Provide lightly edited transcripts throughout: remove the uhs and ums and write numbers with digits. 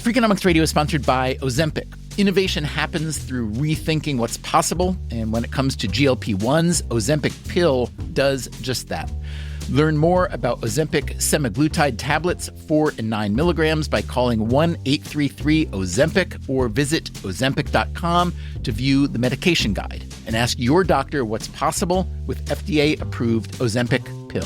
Freakonomics Radio is sponsored by Ozempic. Innovation happens through rethinking what's possible, and when it comes to GLP-1s, Ozempic pill does just that. Learn more about Ozempic semaglutide tablets, 4 and 9 milligrams, by calling 1-833-OZEMPIC or visit Ozempic.com to view the medication guide and ask your doctor what's possible with FDA-approved Ozempic pill.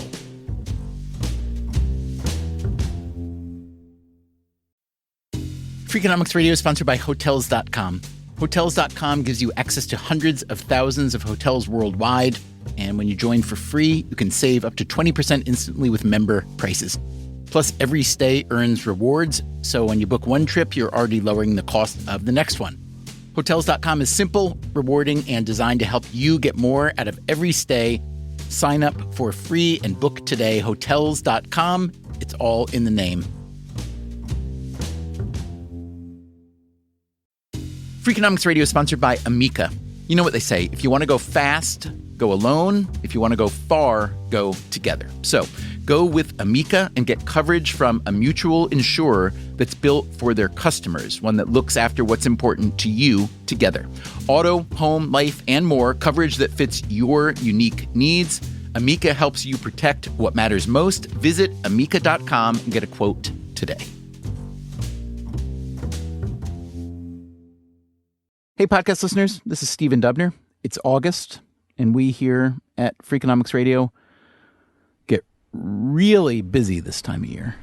Freakonomics Radio is sponsored by Hotels.com. Hotels.com gives you access to hundreds of thousands of hotels worldwide, and when you join for free, you can save up to 20% instantly with member prices. Plus, every stay earns rewards, so when you book one trip, you're already lowering the cost of the next one. Hotels.com is simple, rewarding, and designed to help you get more out of every stay. Sign up for free and book today. Hotels.com. It's all in the name. Freakonomics Radio is sponsored by Amica. You know what they say, if you want to go fast, go alone. If you want to go far, go together. So go with Amica and get coverage from a mutual insurer that's built for their customers, one that looks after what's important to you together. Auto, home, life, and more, coverage that fits your unique needs. Amica helps you protect what matters most. Visit Amica.com and get a quote today. Hey, podcast listeners, this is Stephen Dubner. It's August, and we here at Freakonomics Radio get really busy this time of year.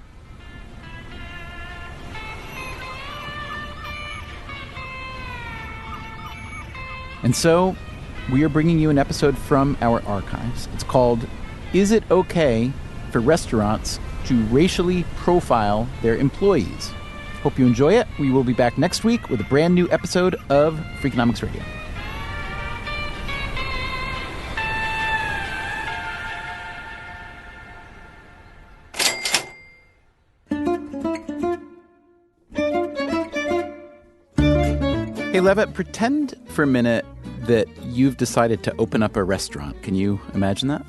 And so we are bringing you an episode from our archives. It's called, Is It Okay for Restaurants to Racially Profile Their Employees? Hope you enjoy it. We will be back next week with a brand new episode of Freakonomics Radio. Hey, Levitt, pretend for a minute that you've decided to open up a restaurant. Can you imagine that?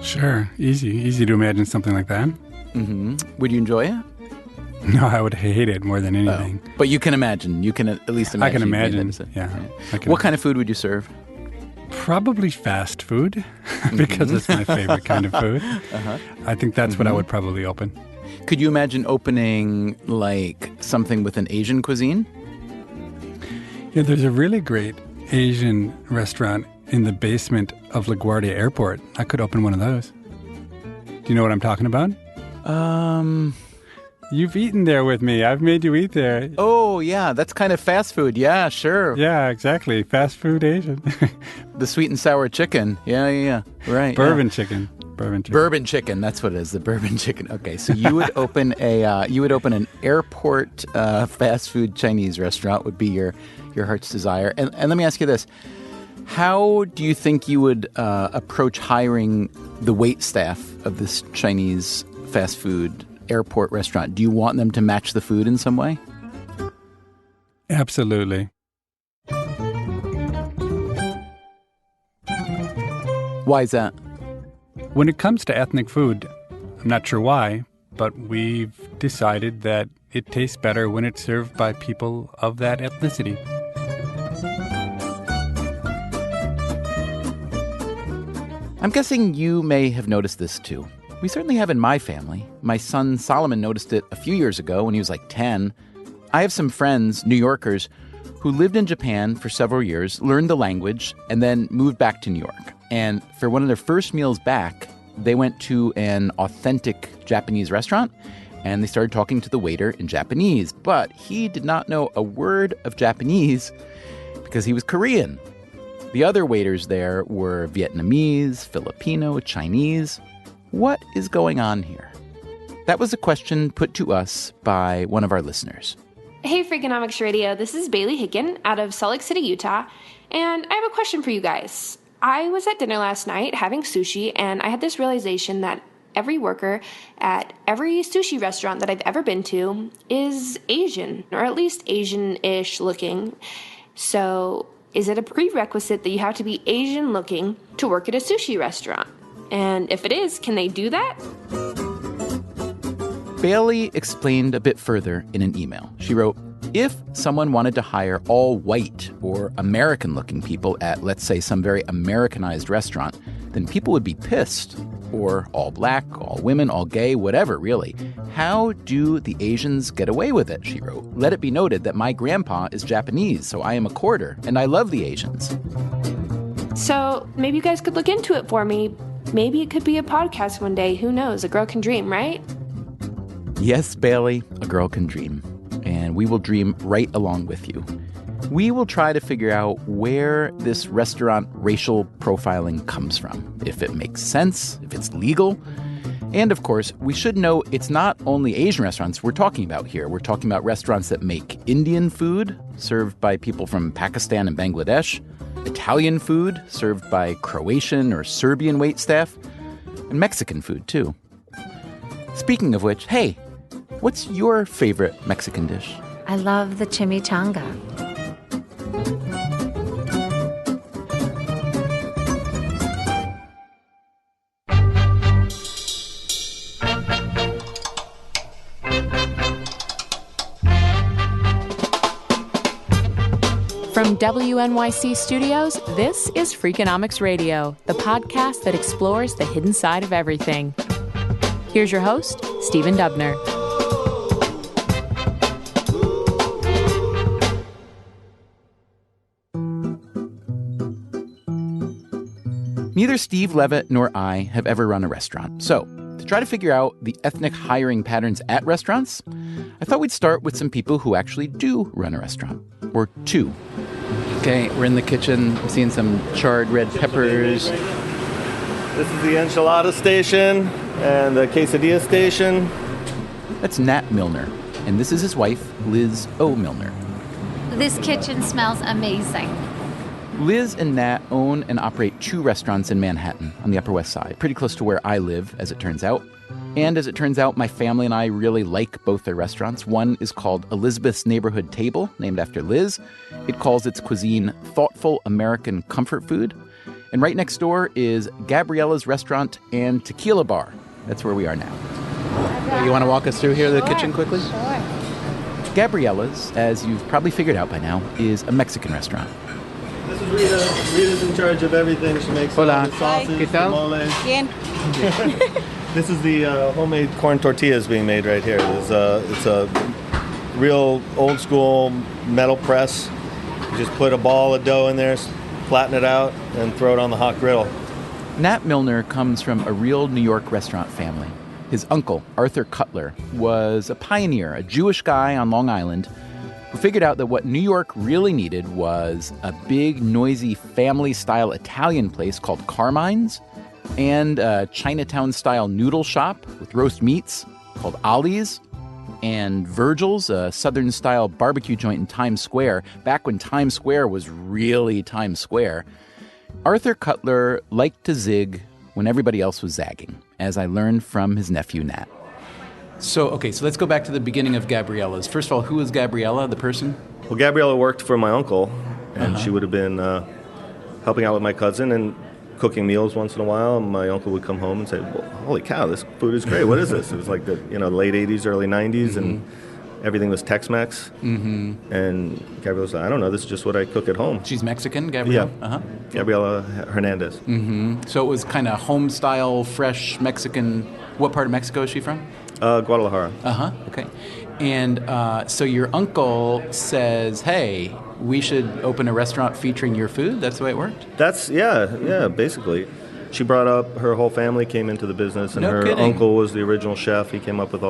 Sure. Easy to imagine something like that. Mm-hmm. Would you enjoy it? No, I would hate it more than anything. Oh, but you can imagine. You can at least imagine. I can imagine, yeah. What kind of food would you serve? Probably fast food, because it's my favorite kind of food. Uh-huh. I think that's what I would probably open. Could you imagine opening, like, something with an Asian cuisine? Yeah, there's a really great Asian restaurant in the basement of LaGuardia Airport. I could open one of those. Do you know what I'm talking about? You've eaten there with me. I've made you eat there. Oh, yeah. That's kind of fast food. Yeah, sure. Yeah, exactly. Fast food Asian. The sweet and sour chicken. Yeah. Right. Bourbon chicken. Bourbon chicken. That's what it is. The bourbon chicken. Okay, so you would open an airport fast food Chinese restaurant would be your heart's desire. And let me ask you this. How do you think you would approach hiring the wait staff of this Chinese fast food airport restaurant? Do you want them to match the food in some way? Absolutely. Why is that? When it comes to ethnic food, I'm not sure why, but we've decided that it tastes better when it's served by people of that ethnicity. I'm guessing you may have noticed this too. We certainly have in my family. My son Solomon noticed it a few years ago when he was like 10. I have some friends, New Yorkers, who lived in Japan for several years, learned the language, and then moved back to New York. And for one of their first meals back, they went to an authentic Japanese restaurant, and they started talking to the waiter in Japanese. But he did not know a word of Japanese because he was Korean. The other waiters there were Vietnamese, Filipino, Chinese. What is going on here? That was a question put to us by one of our listeners. Hey, Freakonomics Radio. This is Bailey Hicken out of Salt Lake City, Utah. And I have a question for you guys. I was at dinner last night having sushi, and I had this realization that every worker at every sushi restaurant that I've ever been to is Asian, or at least Asian-ish looking. So is it a prerequisite that you have to be Asian looking to work at a sushi restaurant? And if it is, can they do that? Bailey explained a bit further in an email. She wrote, if someone wanted to hire all white or American-looking people at, let's say, some very Americanized restaurant, then people would be pissed. Or all black, all women, all gay, whatever, really. How do the Asians get away with it, she wrote. Let it be noted that my grandpa is Japanese, so I am a quarter, and I love the Asians. So maybe you guys could look into it for me. Maybe it could be a podcast one day. Who knows? A girl can dream, right? Yes, Bailey, a girl can dream. And we will dream right along with you. We will try to figure out where this restaurant racial profiling comes from, if it makes sense, if it's legal. And of course, we should know it's not only Asian restaurants we're talking about here. We're talking about restaurants that make Indian food served by people from Pakistan and Bangladesh, Italian food served by Croatian or Serbian waitstaff, and Mexican food too. Speaking of which, hey, what's your favorite Mexican dish? I love the chimichanga. From WNYC Studios, this is Freakonomics Radio, the podcast that explores the hidden side of everything. Here's your host, Stephen Dubner. Neither Steve Levitt nor I have ever run a restaurant. So, to try to figure out the ethnic hiring patterns at restaurants, I thought we'd start with some people who actually do run a restaurant. Or two. Okay, we're in the kitchen. I'm seeing some charred red peppers. This is the enchilada station and the quesadilla station. That's Nat Milner. And this is his wife, Liz O. Milner. This kitchen smells amazing. Liz and Nat own and operate two restaurants in Manhattan on the Upper West Side, pretty close to where I live, as it turns out. And as it turns out, my family and I really like both their restaurants. One is called Elizabeth's Neighborhood Table, named after Liz. It calls its cuisine thoughtful American comfort food. And right next door is Gabriella's Restaurant and Tequila Bar. That's where we are now. You want to walk us through here, the kitchen, quickly? Sure. Gabriella's, as you've probably figured out by now, is a Mexican restaurant. This is Rita. Rita's in charge of everything. She makes all the sauces, the mole. Bien. This is the homemade corn tortillas being made right here. It's a real old school metal press. You just put a ball of dough in there, flatten it out, and throw it on the hot griddle. Nat Milner comes from a real New York restaurant family. His uncle, Arthur Cutler, was a pioneer, a Jewish guy on Long Island who figured out that what New York really needed was a big, noisy, family-style Italian place called Carmine's and a Chinatown-style noodle shop with roast meats called Ollie's, and Virgil's, a Southern-style barbecue joint in Times Square, back when Times Square was really Times Square. Arthur Cutler liked to zig when everybody else was zagging, as I learned from his nephew, Nat. So let's go back to the beginning of Gabriella's. First of all, who is Gabriella, the person? Well, Gabriella worked for my uncle, and she would have been helping out with my cousin and cooking meals once in a while. And my uncle would come home and say, well, holy cow, this food is great. What is this? It was like the late 80s, early 90s, and everything was Tex-Mex. Mm-hmm. And Gabriella said, I don't know, this is just what I cook at home. She's Mexican, Gabriella? Yeah. Gabriella Hernandez. Mm-hmm. So it was kind of home-style, fresh Mexican. What part of Mexico is she from? Guadalajara. Okay. And so your uncle says, hey, we should open a restaurant featuring your food? That's the way it worked? Yeah, basically. She brought up, her whole family came into the business, and her uncle was the original chef. He came up with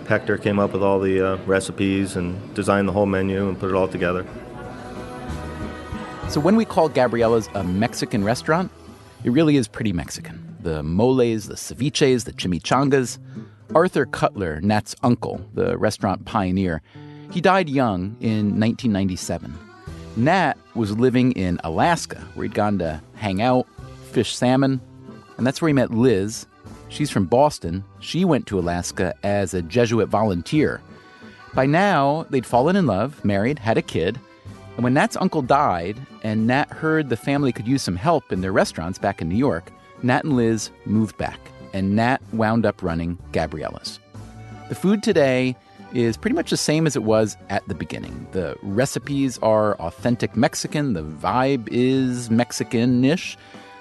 Hector came up with all the recipes and designed the whole menu and put it all together. So when we call Gabriella's a Mexican restaurant, it really is pretty Mexican. The moles, the ceviches, the chimichangas. Arthur Cutler, Nat's uncle, the restaurant pioneer, he died young in 1997. Nat was living in Alaska, where he'd gone to hang out, fish salmon, and that's where he met Liz. She's from Boston. She went to Alaska as a Jesuit volunteer. By now, they'd fallen in love, married, had a kid, and when Nat's uncle died and Nat heard the family could use some help in their restaurants back in New York, Nat and Liz moved back, and Nat wound up running Gabriella's. The food today is pretty much the same as it was at the beginning. The recipes are authentic Mexican. The vibe is Mexican-ish.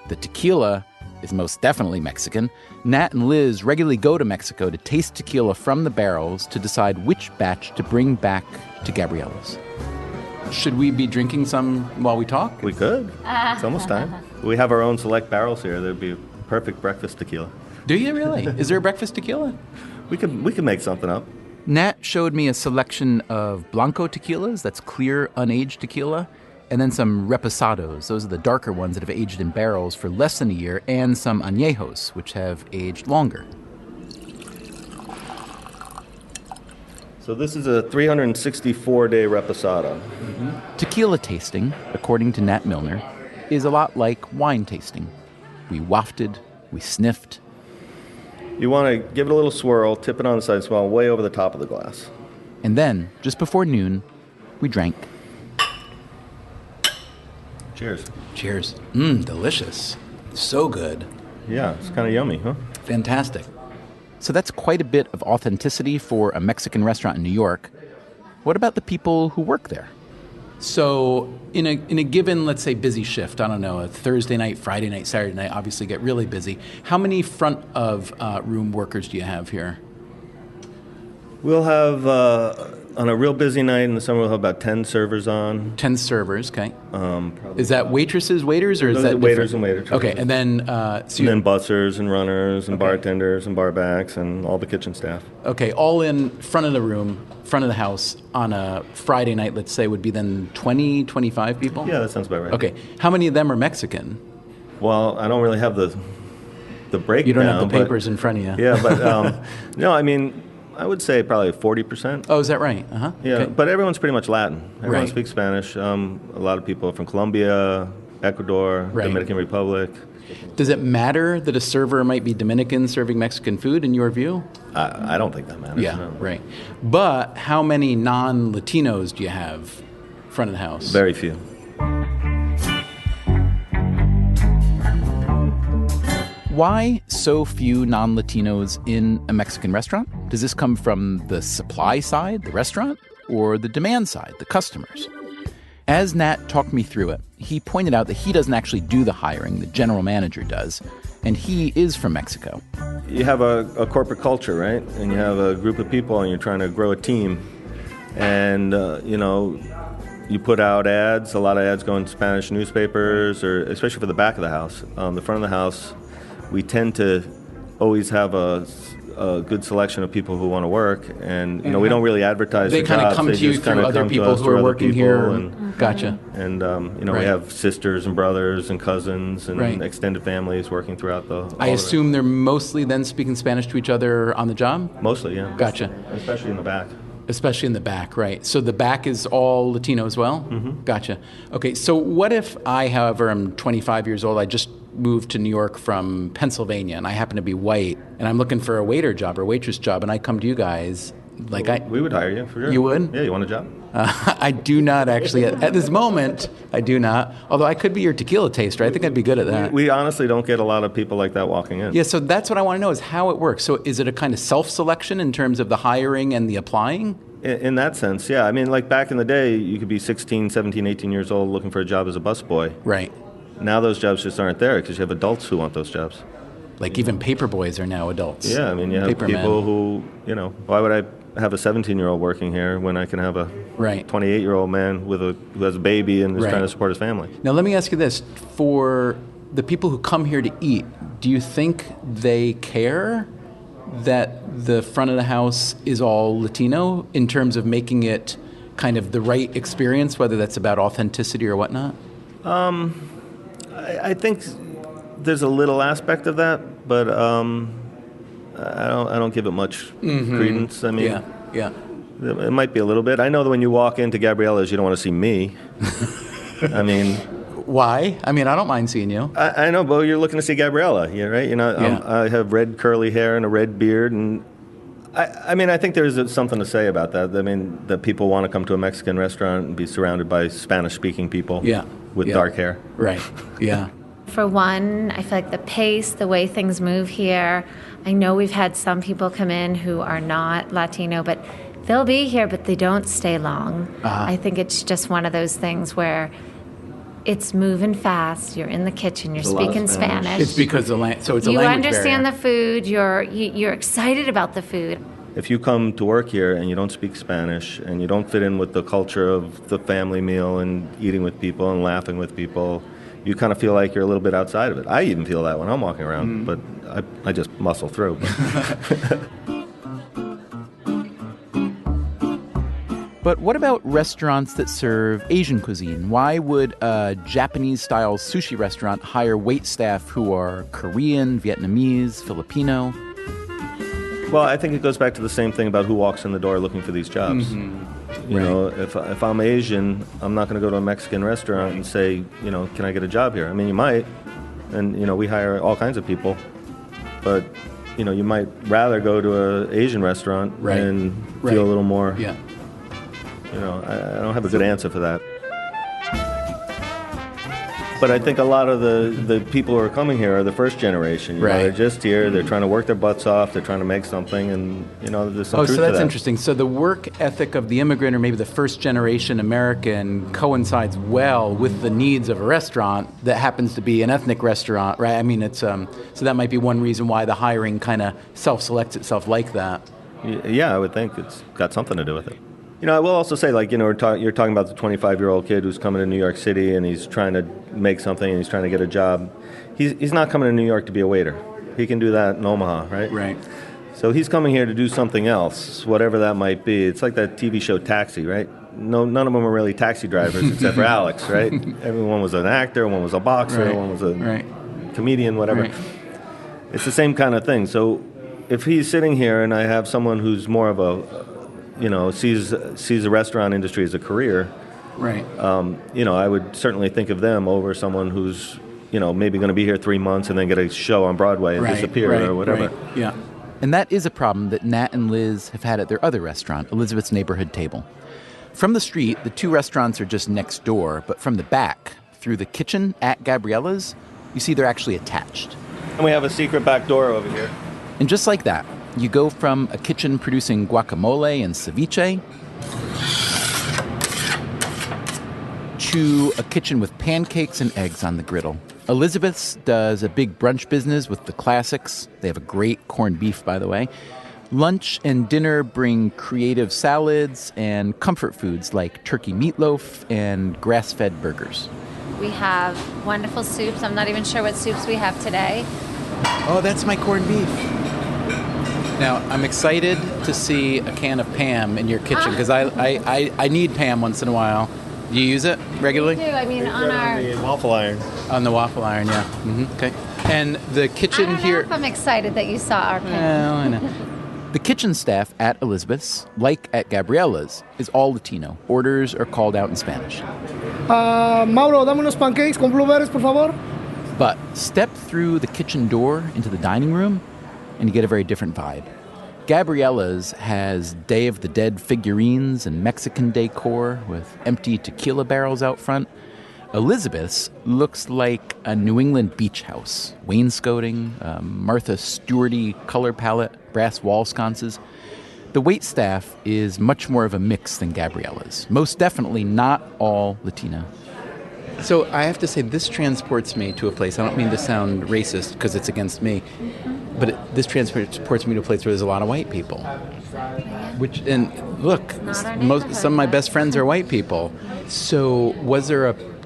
The tequila is most definitely Mexican. Nat and Liz regularly go to Mexico to taste tequila from the barrels to decide which batch to bring back to Gabriella's. Should we be drinking some while we talk? We could. It's almost time. We have our own select barrels here. There'd be perfect breakfast tequila. Do you really? Is there a breakfast tequila? We could make something up. Nat showed me a selection of Blanco tequilas, that's clear, unaged tequila, and then some reposados. Those are the darker ones that have aged in barrels for less than a year, and some añejos, which have aged longer. So this is a 364-day reposado. Tequila tasting, according to Nat Milner, is a lot like wine tasting. We wafted, we sniffed. You want to give it a little swirl, tip it on the side, swell way over the top of the glass. And then, just before noon, we drank. Cheers. Cheers. Delicious. So good. Yeah, it's kind of yummy, huh? Fantastic. So that's quite a bit of authenticity for a Mexican restaurant in New York. What about the people who work there? So in a given, let's say, busy shift, I don't know, a Thursday night, Friday night, Saturday night, obviously get really busy. How many front of room workers do you have here? We'll have, on a real busy night in the summer, we'll have about 10 servers on. 10 servers, okay. Probably. Is that waitresses, waiters, or is that waiters different? and waiters? Okay, and then... and then bussers and runners and bartenders and barbacks and all the kitchen staff. Okay, all in front of the room, front of the house, on a Friday night, let's say, would be then 20, 25 people? Yeah, that sounds about right. Okay, how many of them are Mexican? Well, I don't really have the breakdown. You don't have the papers in front of you. Yeah, but no, I mean... I would say probably 40%. Oh, is that right? Uh-huh. Yeah, okay. But everyone's pretty much Latin. Everyone right. speaks Spanish. A lot of people are from Colombia, Ecuador, right. Dominican Republic. Does it matter that a server might be Dominican serving Mexican food, in your view? I don't think that matters. Yeah, no. right. But how many non-Latinos do you have front of the house? Very few. Why so few non-Latinos in a Mexican restaurant? Does this come from the supply side, the restaurant, or the demand side, the customers? As Nat talked me through it, he pointed out that he doesn't actually do the hiring, the general manager does, and he is from Mexico. You have a corporate culture, right? And you have a group of people and you're trying to grow a team. And, you put out ads, a lot of ads go in Spanish newspapers, or especially for the back of the house. The front of the house, we tend to always have a good selection of people who want to work, and we don't really advertise. They kind of come to you through other people who are working here. And, gotcha. And right. we have sisters and brothers and cousins and right. extended families working throughout the. I assume they're mostly then speaking Spanish to each other on the job. Mostly, yeah. Gotcha. Especially in the back. Especially in the back, right. So the back is all Latino as well? Mm-hmm. Gotcha. Okay, so what if I, however, am 25 years old, I just moved to New York from Pennsylvania, and I happen to be white, and I'm looking for a waiter job or waitress job, and I come to you guys, we would hire you, for sure. You would? Yeah, you want a job? I do not actually. At this moment, I do not. Although I could be your tequila taster. I think I'd be good at that. We honestly don't get a lot of people like that walking in. Yeah, so that's what I want to know is how it works. So is it a kind of self-selection in terms of the hiring and the applying? In that sense, yeah. I mean, like back in the day, you could be 16, 17, 18 years old looking for a job as a busboy. Right. Now those jobs just aren't there because you have adults who want those jobs. Like even paper boys are now adults. Yeah, I mean, you have paper people men. who, why would I have a 17-year-old working here when I can have a right. 28-year-old man who has a baby and is right. trying to support his family? Now, let me ask you this. For the people who come here to eat, do you think they care that the front of the house is all Latino in terms of making it kind of the right experience, whether that's about authenticity or whatnot? I think there's a little aspect of that, but I don't give it much credence. I mean, yeah. It might be a little bit. I know that when you walk into Gabriella's, you don't want to see me. I mean... Why? I mean, I don't mind seeing you. I know, but you're looking to see Gabriella, right? I have red curly hair and a red beard, and I mean, I think there's something to say about that. I mean, that people want to come to a Mexican restaurant and be surrounded by Spanish-speaking people with dark hair. Right, yeah. For one, I feel like the pace, the way things move here, I know we've had some people come in who are not Latino, but they'll be here, but they don't stay long. I think it's just one of those things where it's moving fast. You're in the kitchen. You're speaking Spanish. It's because so it's a language You understand barrier. the food. You're excited about the food. If you come to work here and you don't speak Spanish and you don't fit in with the culture of the family meal and eating with people and laughing with people, you kind of feel like you're a little bit outside of it. I even feel that when I'm walking around, but I just muscle through. But what about restaurants that serve Asian cuisine? Why would a Japanese-style sushi restaurant hire wait staff who are Korean, Vietnamese, Filipino? Well, I think it goes back to the same thing about who walks in the door looking for these jobs. You know, if I'm Asian, I'm not going to go to a Mexican restaurant and say, you know, can I get a job here? I mean, you might, and, you know, we hire all kinds of people, but, you know, you might rather go to an Asian restaurant and feel a little more, you know, I don't have a good answer for that. But I think a lot of the people who are coming here are the first generation. You know, they're just here. They're trying to work their butts off. They're trying to make something, and you know, there's some truth to that. So that's interesting. So the work ethic of the immigrant, or maybe the first generation American, coincides well with the needs of a restaurant that happens to be an ethnic restaurant, right? I mean, it's so that might be one reason why the hiring kind of self-selects itself like that. Yeah, I would think it's got something to do with it. You know, I will also say, like, you know, you're talking about the 25-year-old kid who's coming to New York City and he's trying to make something and he's trying to get a job. He's not coming to New York to be a waiter. He can do that in Omaha, right? Right. So he's coming here to do something else, whatever that might be. It's like that TV show Taxi, right? No, none of them were really taxi drivers except for Alex, right? Everyone was an actor, one was a boxer, one was a comedian, whatever. Right. It's the same kind of thing. So if he's sitting here and I have someone who's more of a you know, sees the restaurant industry as a career, right? You know, I would certainly think of them over someone who's, you know, maybe going to be here 3 months and then get a show on Broadway and disappear or whatever. Right. Yeah. And that is a problem that Nat and Liz have had at their other restaurant, Elizabeth's Neighborhood Table. From the street, the two restaurants are just next door, but from the back, through the kitchen at Gabriella's, you see they're actually attached. And we have a secret back door over here. And just like that, you go from a kitchen producing guacamole and ceviche to a kitchen with pancakes and eggs on the griddle. Elizabeth's does a big brunch business with the classics. They have a great corned beef, by the way. Lunch and dinner bring creative salads and comfort foods like turkey meatloaf and grass-fed burgers. We have wonderful soups. I'm not even sure what soups we have today. Oh, that's my corned beef. Now, I'm excited to see a can of Pam in your kitchen because I need Pam once in a while. Do you use it regularly? We do. I mean, on our... The waffle iron. On the waffle iron, yeah. Mm-hmm. Okay. And the kitchen I don't know here... if I'm excited that you saw our Pam. Well, I know. The kitchen staff at Elizabeth's, like at Gabriella's, is all Latino. Orders are called out in Spanish. Mauro, dame unos pancakes con blueberries, por favor. But step through the kitchen door into the dining room, and you get a very different vibe. Gabriella's has Day of the Dead figurines and Mexican decor with empty tequila barrels out front. Elizabeth's looks like a New England beach house. Wainscoting, Martha Stewart-y color palette, brass wall sconces. The wait staff is much more of a mix than Gabriella's. Most definitely not all Latino. So I have to say, this transports me to a place. I don't mean to sound racist because it's against me, but this transports me to a place where there's a lot of white people. Which, and look, some of my best friends are white people. So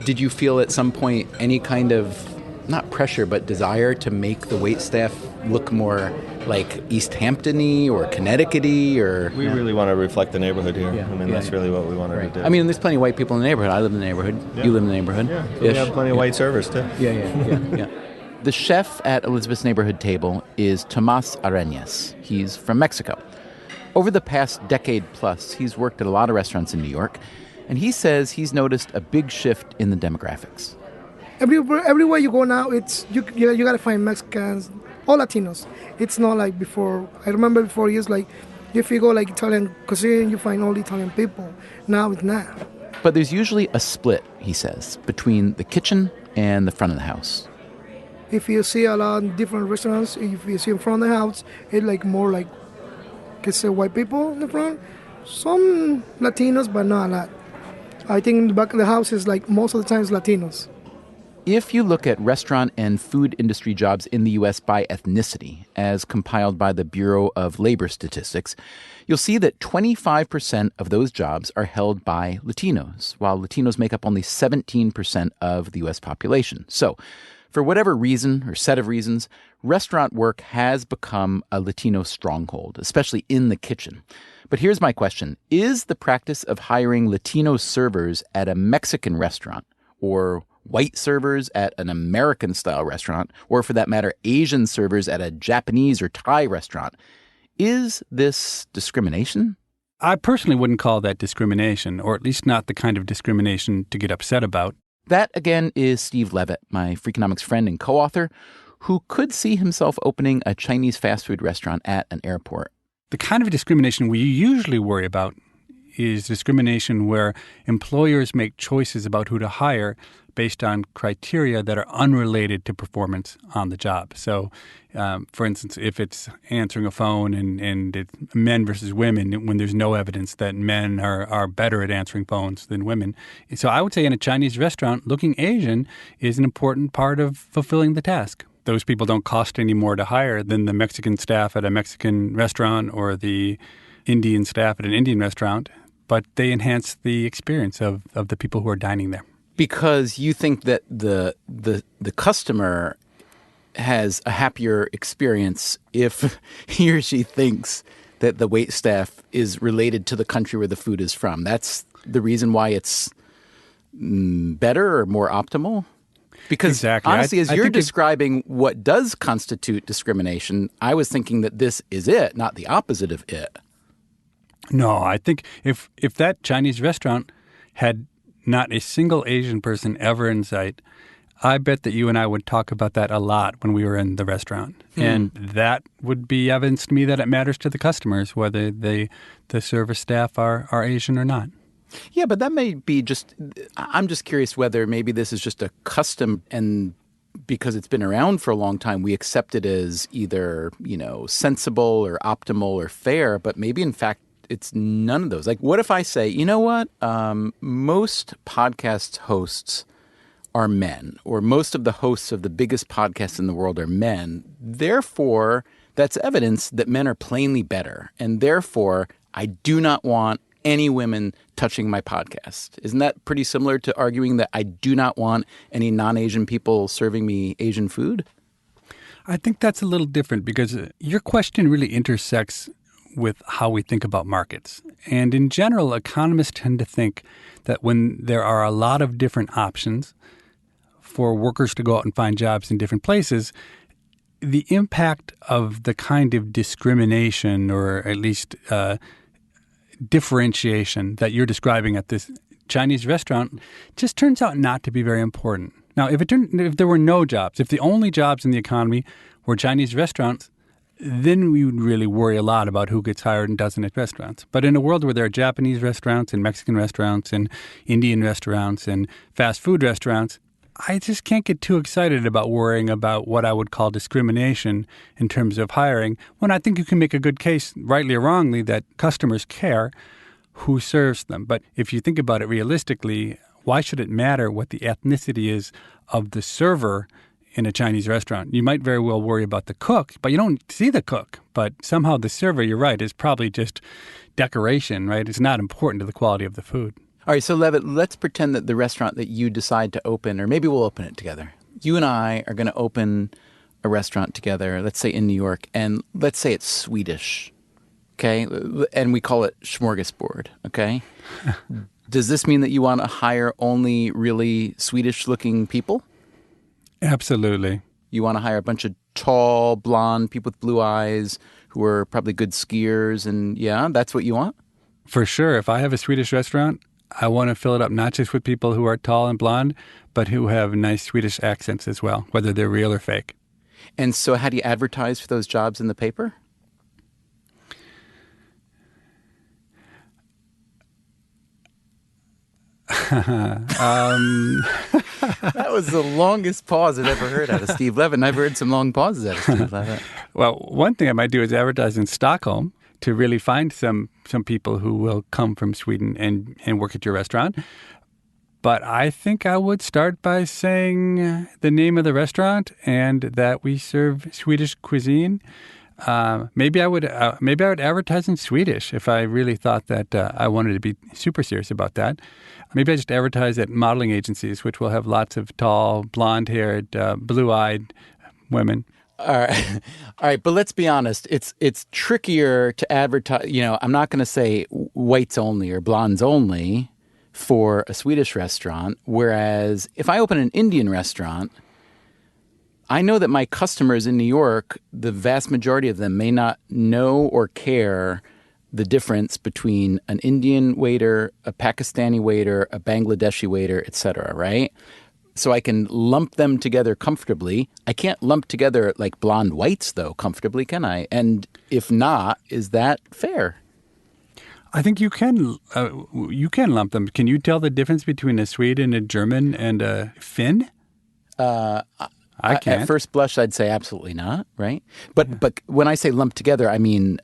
did you feel at some point any kind of, not pressure, but desire to make the wait staff look more like East Hampton-y or Connecticut-y? Or We really want to reflect the neighborhood here. I mean, that's really what we wanted to do. I mean, there's plenty of white people in the neighborhood. I live in the neighborhood. Yeah. You live in the neighborhood. Yeah, we have plenty of white servers, too. Yeah. The chef at Elizabeth's Neighborhood Table is Tomas Arenas. He's from Mexico. Over the past decade plus, he's worked at a lot of restaurants in New York, and he says he's noticed a big shift in the demographics. Everywhere you go now, you got to find Mexicans, all Latinos. It's not like before. I remember before, it's like, if you go like Italian cuisine, you find all Italian people. Now it's not. But there's usually a split, he says, between the kitchen and the front of the house. if you see a lot of different restaurants, if you see in front of the house, it's like more like, could say white people in the front. Some Latinos, but not a lot. I think in the back of the house is like most of the time it's Latinos. If you look at restaurant and food industry jobs in the U.S. by ethnicity, as compiled by the Bureau of Labor Statistics, you'll see that 25% of those jobs are held by Latinos, while Latinos make up only 17% of the U.S. population. So, for whatever reason or set of reasons, restaurant work has become a Latino stronghold, especially in the kitchen. But here's my question. Is the practice of hiring Latino servers at a Mexican restaurant, or white servers at an American-style restaurant, or for that matter, Asian servers at a Japanese or Thai restaurant, is this discrimination? I personally wouldn't call that discrimination, or at least not the kind of discrimination to get upset about. That, again, is Steve Levitt, my Freakonomics friend and co-author, who could see himself opening a Chinese fast food restaurant at an airport. The kind of discrimination we usually worry about is discrimination where employers make choices about who to hire based on criteria that are unrelated to performance on the job. So, for instance, if it's answering a phone and it's men versus women, when there's no evidence that men are better at answering phones than women. So I would say in a Chinese restaurant, looking Asian is an important part of fulfilling the task. Those people don't cost any more to hire than the Mexican staff at a Mexican restaurant or the Indian staff at an Indian restaurant, but they enhance the experience of the people who are dining there. Because you think that the customer has a happier experience if he or she thinks that the wait staff is related to the country where the food is from. That's the reason why it's better or more optimal? Because exactly. honestly, as you're describing what does constitute discrimination, I was thinking that this is it, not the opposite of it. No, I think if that Chinese restaurant had not a single Asian person ever in sight, I bet that you and I would talk about that a lot when we were in the restaurant. And that would be evidence to me that it matters to the customers whether the service staff are Asian or not. Yeah, but that may be just – I'm just curious whether maybe this is just a custom, and because it's been around for a long time, we accept it as either, sensible or optimal or fair, but maybe in fact it's none of those. Like, what if I say, you know what, most podcast hosts are men, or most of the hosts of the biggest podcasts in the world are men. Therefore, that's evidence that men are plainly better. And therefore, I do not want any women touching my podcast. Isn't that pretty similar to arguing that I do not want any non-Asian people serving me Asian food? I think that's a little different because your question really intersects with how we think about markets. And in general, economists tend to think that when there are a lot of different options for workers to go out and find jobs in different places, the impact of the kind of discrimination or at least differentiation that you're describing at this Chinese restaurant just turns out not to be very important. Now, if there were no jobs, if the only jobs in the economy were Chinese restaurants, then we would really worry a lot about who gets hired and doesn't at restaurants. But in a world where there are Japanese restaurants and Mexican restaurants and Indian restaurants and fast food restaurants, I just can't get too excited about worrying about what I would call discrimination in terms of hiring, when I think you can make a good case, rightly or wrongly, that customers care who serves them. But if you think about it realistically, why should it matter what the ethnicity is of the server in a Chinese restaurant? You might very well worry about the cook, but you don't see the cook. But somehow the server, you're right, is probably just decoration, right? It's not important to the quality of the food. All right, so Levitt, let's pretend that the restaurant that you decide to open, or maybe we'll open it together. You and I are going to open a restaurant together, let's say in New York, and let's say it's Swedish, okay? And we call it Smorgasbord, okay? Does this mean that you want to hire only really Swedish-looking people? Absolutely. You want to hire a bunch of tall, blonde people with blue eyes who are probably good skiers, and yeah, that's what you want? For sure. If I have a Swedish restaurant, I want to fill it up not just with people who are tall and blonde, but who have nice Swedish accents as well, whether they're real or fake. And so how do you advertise for those jobs in the paper? That was the longest pause I've ever heard out of Steve Levitt. I've heard some long pauses out of Steve Levitt. Well, one thing I might do is advertise in Stockholm to really find some people who will come from Sweden and work at your restaurant. But I think I would start by saying the name of the restaurant and that we serve Swedish cuisine. Maybe I would advertise in Swedish if I really thought that I wanted to be super serious about that. Maybe I just advertise at modeling agencies, which will have lots of tall, blonde-haired, blue-eyed women. All right, but let's be honest. It's trickier to advertise. I'm not going to say whites only or blondes only for a Swedish restaurant, whereas if I open an Indian restaurant, I know that my customers in New York, the vast majority of them may not know or care the difference between an Indian waiter, a Pakistani waiter, a Bangladeshi waiter, etc., right? So I can lump them together comfortably. I can't lump together like blonde whites, though, comfortably, can I? And if not, is that fair? I think you can lump them. Can you tell the difference between a Swede and a German and a Finn? I can't. At first blush, I'd say absolutely not, right? But when I say lump together, I mean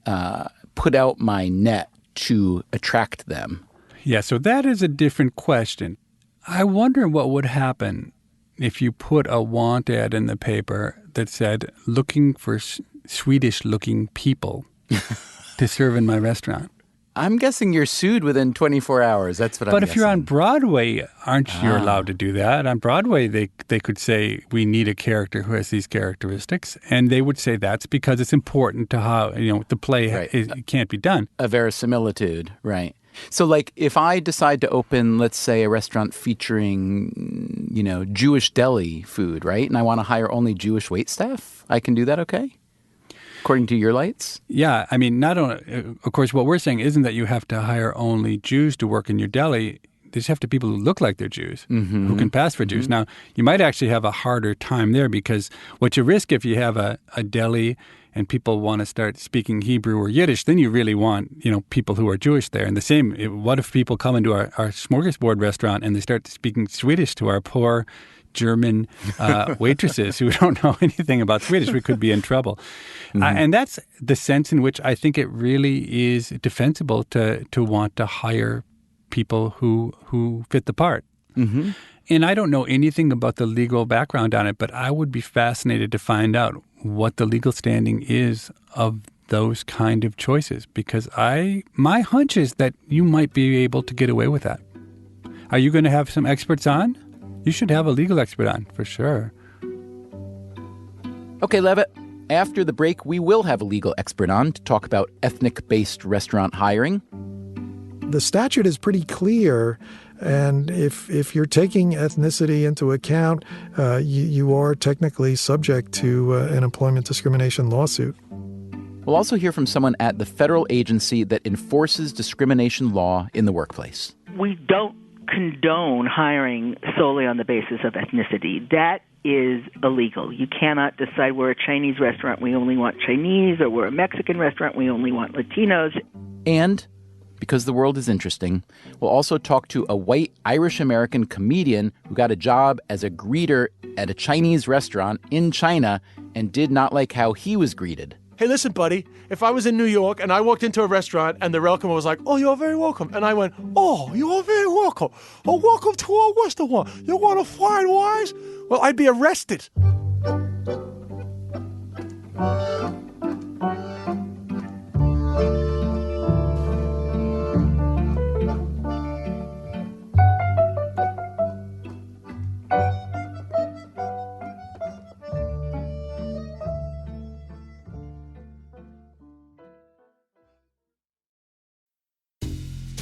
put out my net to attract them. Yeah, so that is a different question. I wonder what would happen if you put a want ad in the paper that said, looking for Swedish-looking people to serve in my restaurant. I'm guessing you're sued within 24 hours. That's what I'm guessing. But if you're on Broadway, aren't you allowed to do that? On Broadway, they could say, we need a character who has these characteristics. And they would say that's because it's important to how, the play it can't be done. A verisimilitude, right. So like if I decide to open, let's say, a restaurant featuring, Jewish deli food, right? And I want to hire only Jewish waitstaff, I can do that okay? According to your lights? Yeah. I mean, not only, of course, what we're saying isn't that you have to hire only Jews to work in your deli. They just have to be people who look like they're Jews, who can pass for Jews. Now, you might actually have a harder time there because what you risk if you have a deli and people want to start speaking Hebrew or Yiddish, then you really want, people who are Jewish there. And the same, what if people come into our smorgasbord restaurant and they start speaking Swedish to our poor German waitresses who don't know anything about Swedish? We could be in trouble. And that's the sense in which I think it really is defensible to want to hire people who fit the part. Mm-hmm. And I don't know anything about the legal background on it, but I would be fascinated to find out what the legal standing is of those kind of choices, because my hunch is that you might be able to get away with that. Are you going to have some experts on? You should have a legal expert on, for sure. Okay, Levitt. After the break, we will have a legal expert on to talk about ethnic-based restaurant hiring. The statute is pretty clear, and if you're taking ethnicity into account, you are technically subject to an employment discrimination lawsuit. We'll also hear from someone at the federal agency that enforces discrimination law in the workplace. We don't condone hiring solely on the basis of ethnicity. That is illegal. You cannot decide we're a Chinese restaurant, we only want Chinese, or we're a Mexican restaurant, we only want Latinos. And because the world is interesting, we'll also talk to a white Irish-American comedian who got a job as a greeter at a Chinese restaurant in China and did not like how he was greeted. Hey, listen, buddy, if I was in New York and I walked into a restaurant and the welcomer was like, oh, you're very welcome. And I went, oh, you're very welcome. Oh, welcome to our restaurant. You want to find wines? Well, I'd be arrested.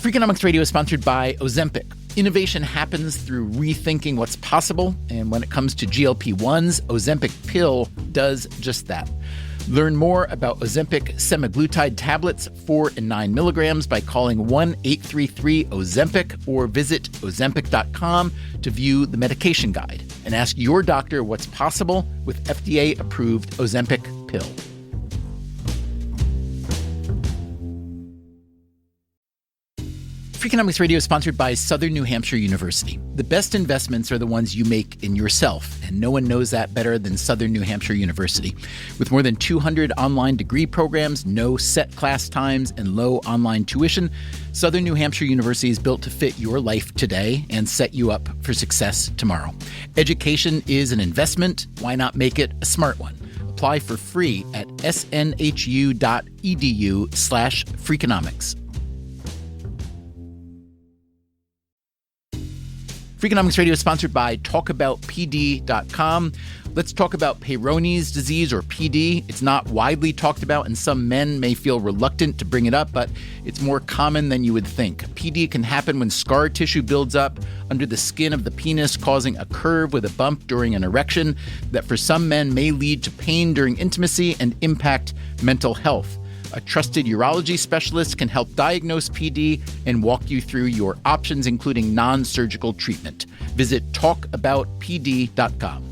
Freakonomics Radio is sponsored by Ozempic. Innovation happens through rethinking what's possible, and when it comes to GLP-1s, Ozempic pill does just that. Learn more about Ozempic semaglutide tablets, 4 and 9 milligrams, by calling 1-833-OZEMPIC or visit Ozempic.com to view the medication guide and ask your doctor what's possible with FDA-approved Ozempic pill. Freakonomics Radio is sponsored by Southern New Hampshire University. The best investments are the ones you make in yourself, and no one knows that better than Southern New Hampshire University. With more than 200 online degree programs, no set class times, and low online tuition, Southern New Hampshire University is built to fit your life today and set you up for success tomorrow. Education is an investment. Why not make it a smart one? Apply for free at snhu.edu/Freakonomics. Freakonomics Radio is sponsored by TalkAboutPD.com. Let's talk about Peyronie's disease, or PD. It's not widely talked about, and some men may feel reluctant to bring it up, but it's more common than you would think. PD can happen when scar tissue builds up under the skin of the penis, causing a curve with a bump during an erection that for some men may lead to pain during intimacy and impact mental health. A trusted urology specialist can help diagnose PD and walk you through your options, including non-surgical treatment. Visit talkaboutpd.com.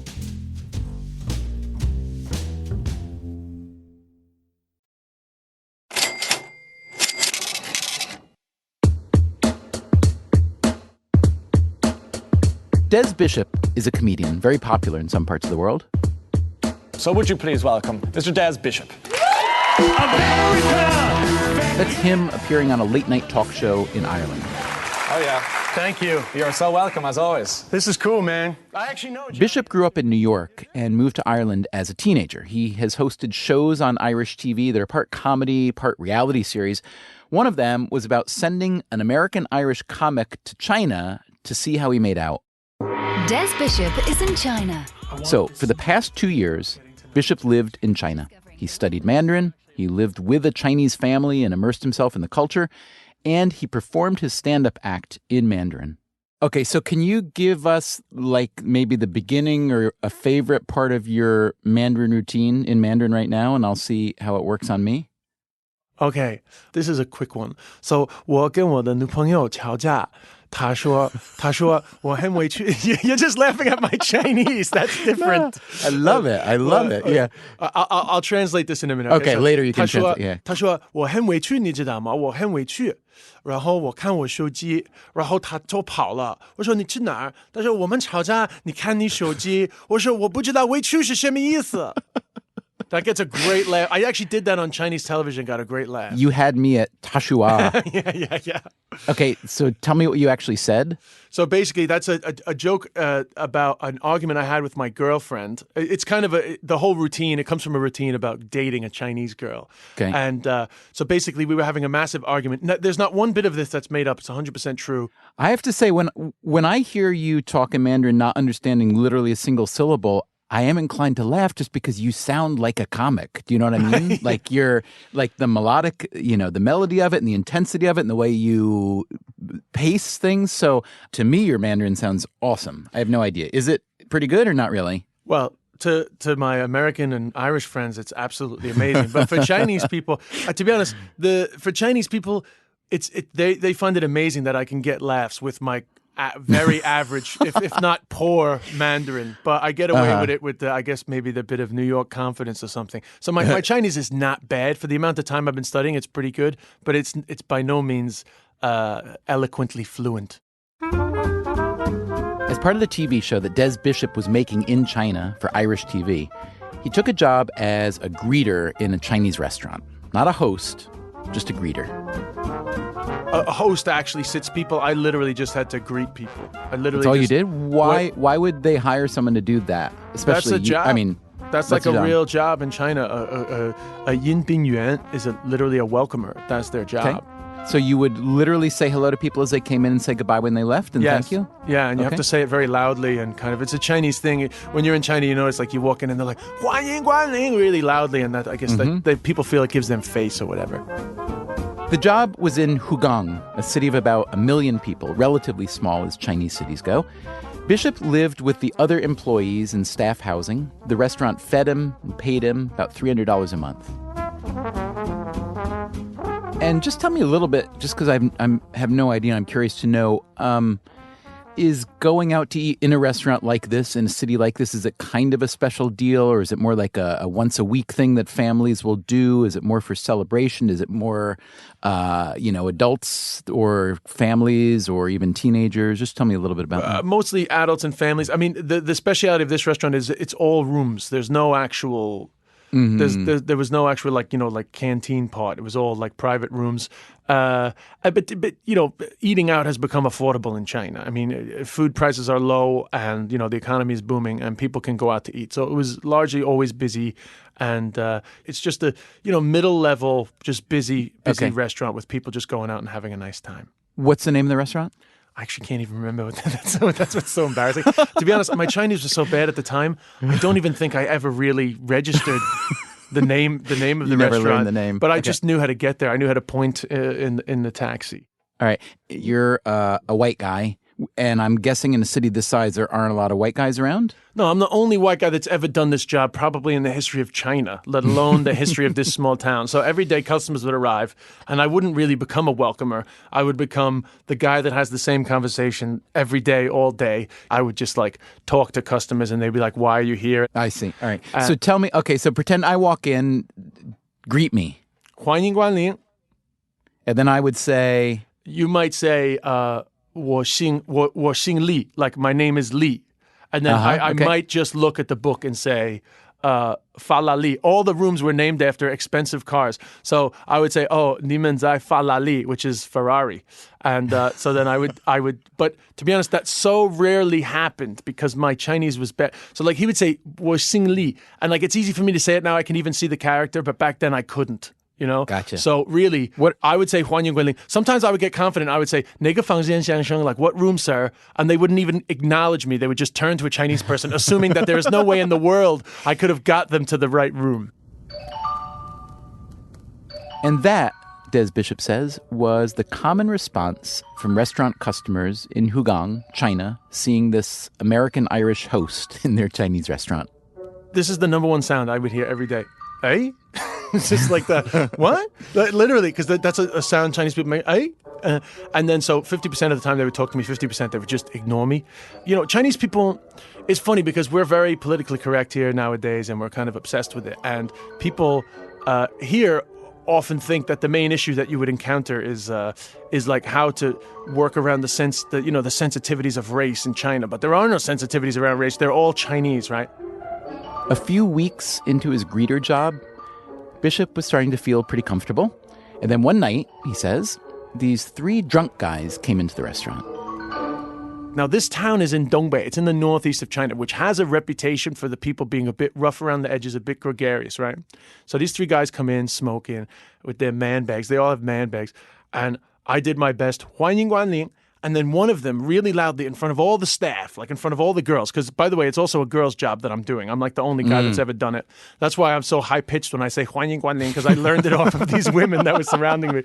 Des Bishop is a comedian, very popular in some parts of the world. So would you please welcome Mr. Des Bishop? That's him appearing on a late-night talk show in Ireland. Oh, yeah. Thank you. You're so welcome, as always. This is cool, man. I actually know Bishop grew up in New York and moved to Ireland as a teenager. He has hosted shows on Irish TV that are part comedy, part reality series. One of them was about sending an American-Irish comic to China to see how he made out. Des Bishop is in China. So, for the past 2 years, Bishop lived in China. He studied Mandarin, he lived with a Chinese family and immersed himself in the culture, and he performed his stand-up act in Mandarin. Okay, so can you give us, like, maybe the beginning or a favorite part of your Mandarin routine in Mandarin right now, and I'll see how it works on me? Okay, this is a quick one. So, 我跟我的女朋友吵架。他说我很委屈. You're just laughing at my Chinese. That's different. I love it. Yeah. I'll translate this in a minute. Okay, so, later you can translate. Yeah. 他说我很委屈，你知道吗？我很委屈。然后我看我手机，然后他就跑了。我说你去哪儿？他说我们吵架，你看你手機。我說我不知道委屈是什麼意思。That gets a great laugh. I actually did that on Chinese television, got a great laugh. You had me at Tashua. Yeah. Okay, so tell me what you actually said. So basically, that's a joke about an argument I had with my girlfriend. It's kind of the whole routine. It comes from a routine about dating a Chinese girl. Okay. And so basically, we were having a massive argument. There's not one bit of this that's made up. It's 100% true. I have to say, when I hear you talk in Mandarin, not understanding literally a single syllable, I am inclined to laugh just because you sound like a comic. Do you know what I mean? Like you're like the melodic, the melody of it and the intensity of it and the way you pace things. So to me, your Mandarin sounds awesome. I have no idea. Is it pretty good or not really? Well, to my American and Irish friends, it's absolutely amazing. But for Chinese people, to be honest, for Chinese people, they find it amazing that I can get laughs with my very average, if not poor Mandarin, but I get away with it with I guess maybe the bit of New York confidence or something. So my Chinese is not bad for the amount of time I've been studying. It's pretty good, but it's by no means eloquently fluent. As part of the TV show that Des Bishop was making in China for Irish TV, he took a job as a greeter in a Chinese restaurant. Not a host, just a greeter. A host actually sits people. I literally just had to greet people. That's all you did? Why would they hire someone to do that? Especially, that's a job. That's like a real job in China. A yin bin yuan is literally a welcomer. That's their job. Okay. So you would literally say hello to people as they came in and say goodbye when they left and thank you? Yeah, and you have to say it very loudly and kind of, it's a Chinese thing. When you're in China, it's like you walk in and they're like, 欢迎光临, really loudly, and that I guess that people feel it gives them face or whatever. The job was in Hugang, a city of about 1 million people, relatively small as Chinese cities go. Bishop lived with the other employees in staff housing. The restaurant fed him and paid him about $300 a month. And just tell me a little bit, just because I have no idea, I'm curious to know, Is going out to eat in a restaurant like this, in a city like this, is it kind of a special deal, or is it more like a once-a-week thing that families will do? Is it more for celebration? Is it more, adults or families or even teenagers? Just tell me a little bit about that. Mostly adults and families. I mean, the speciality of this restaurant is it's all rooms. There's no actual... There was no actual like canteen part. It was all like private rooms. But eating out has become affordable in China. I mean, food prices are low, and the economy is booming, and people can go out to eat. So it was largely always busy, and it's just a middle level, just busy restaurant with people just going out and having a nice time. What's the name of the restaurant? I actually can't even remember what that's what's so embarrassing. To be honest, my Chinese was so bad at the time, I don't even think I ever really registered the name of the restaurant. Never learned the name. But I just knew how to get there. I knew how to point in the taxi. All right. You're a white guy, and I'm guessing in a city this size there aren't a lot of white guys around? No, I'm the only white guy that's ever done this job probably in the history of China, let alone the history of this small town. So every day customers would arrive, and I wouldn't really become a welcomer. I would become the guy that has the same conversation every day, all day. I would just talk to customers, and they'd be like, why are you here? I see. All right. So tell me, so pretend I walk in, greet me. 欢迎光临. And then I would say... You might say, 我姓Li, like my name is Li. And then I might just look at the book and say, Fa La Li. All the rooms were named after expensive cars. So I would say, oh, 你们在 Fa La Li, which is Ferrari. And so then I would, but to be honest, that so rarely happened because my Chinese was bad. So he would say, 我姓Li. And it's easy for me to say it now. I can even see the character, but back then I couldn't. Gotcha. So really, what I would say, 欢迎光临. Sometimes I would get confident. I would say, 哪个房间先生, like what room, sir? And they wouldn't even acknowledge me. They would just turn to a Chinese person, assuming that there is no way in the world I could have got them to the right room. And that, Des Bishop says, was the common response from restaurant customers in Hugang, China, seeing this American-Irish host in their Chinese restaurant. This is the number one sound I would hear every day. Eh? It's just like that. What? Literally, because that's a sound Chinese people make. Eh? And then so 50% of the time they would talk to me, 50% they would just ignore me. Chinese people, it's funny because we're very politically correct here nowadays and we're kind of obsessed with it. And people here often think that the main issue that you would encounter is like how to work around the sensitivities of race in China. But there are no sensitivities around race. They're all Chinese, right? A few weeks into his greeter job, Bishop was starting to feel pretty comfortable. And then one night, he says, these 3 drunk guys came into the restaurant. Now, this town is in Dongbei. It's in the northeast of China, which has a reputation for the people being a bit rough around the edges, a bit gregarious, right? So these 3 guys come in smoking with their man bags. They all have man bags. And I did my best. 欢迎光临. And then one of them really loudly in front of all the staff, like in front of all the girls, because, by the way, it's also a girl's job that I'm doing. I'm like the only guy that's ever done it. That's why I'm so high-pitched when I say 欢迎光临, because I learned it off of these women that were surrounding me.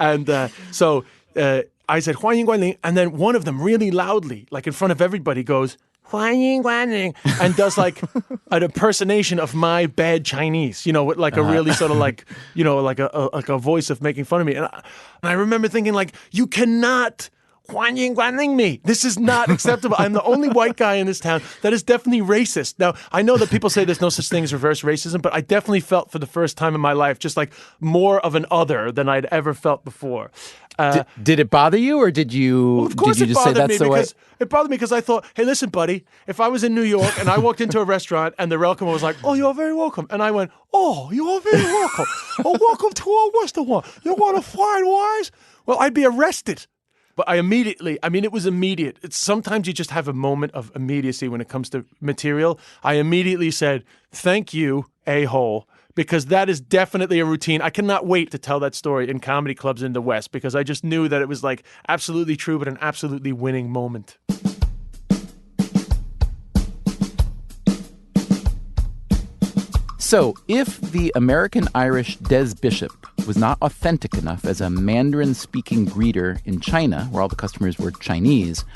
And so I said 欢迎光临, and then one of them really loudly, like in front of everybody, goes 欢迎光临, and does like an impersonation of my bad Chinese, with like a really sort of like, like a voice of making fun of me. And I remember thinking you cannot 欢迎光临 me. This is not acceptable. I'm the only white guy in this town that is definitely racist. Now, I know that people say there's no such thing as reverse racism, but I definitely felt for the first time in my life just more of an other than I'd ever felt before. Did it bother you, or did you? Well, of course, did you it just say bothered that's me the way? because it bothered me because I thought, hey, listen, buddy, if I was in New York and I walked into a restaurant and the welcomer was like, oh, you're very welcome, and I went, oh, you're very welcome, oh, welcome to our restaurant. You want to find wise? Well, I'd be arrested. But it was immediate. Sometimes you just have a moment of immediacy when it comes to material. I immediately said, thank you, a-hole, because that is definitely a routine. I cannot wait to tell that story in comedy clubs in the West because I just knew that it was absolutely true, but an absolutely winning moment. So, if the American-Irish Des Bishop was not authentic enough as a Mandarin-speaking greeter in China, where all the customers were Chinese,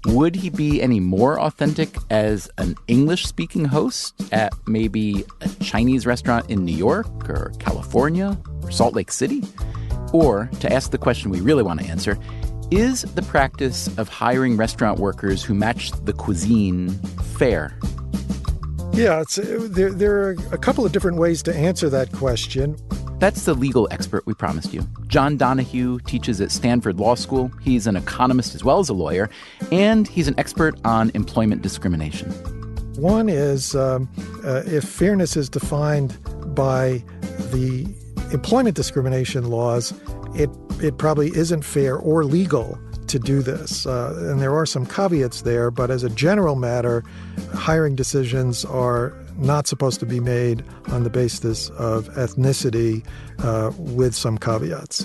would he be any more authentic as an English-speaking host at maybe a Chinese restaurant in New York or California or Salt Lake City? Or, to ask the question we really want to answer, Is the practice of hiring restaurant workers who match the cuisine fair? Yeah, there are a couple of different ways to answer that question. That's the legal expert we promised you. John Donahue teaches at Stanford Law School. He's an economist as well as a lawyer, and he's an expert on employment discrimination. One is if fairness is defined by the employment discrimination laws, it probably isn't fair or legal to do this. And there are some caveats there, but as a general matter, hiring decisions are not supposed to be made on the basis of ethnicity with some caveats.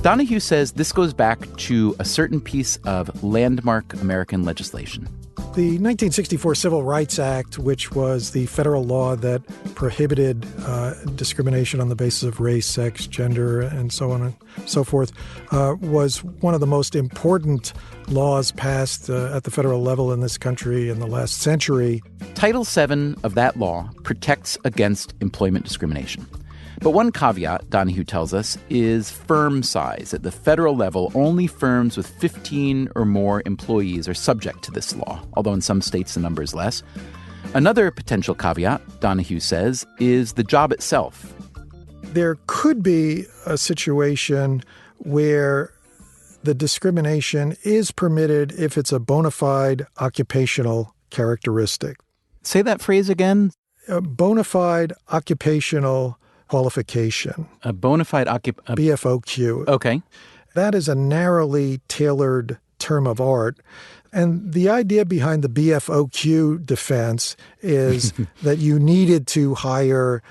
Donahue says this goes back to a certain piece of landmark American legislation. The 1964 Civil Rights Act, which was the federal law that prohibited discrimination on the basis of race, sex, gender, and so on and so forth, was one of the most important laws passed at the federal level in this country in the last century. Title VII of that law protects against employment discrimination. But one caveat, Donahue tells us, is firm size. At the federal level, only firms with 15 or more employees are subject to this law, although in some states the number is less. Another potential caveat, Donahue says, is the job itself. There could be a situation where the discrimination is permitted if it's a bona fide occupational characteristic. Say that phrase again. A bona fide occupational qualification. A bona fide BFOQ. Okay. That is a narrowly tailored term of art. And the idea behind the BFOQ defense is that you needed to hire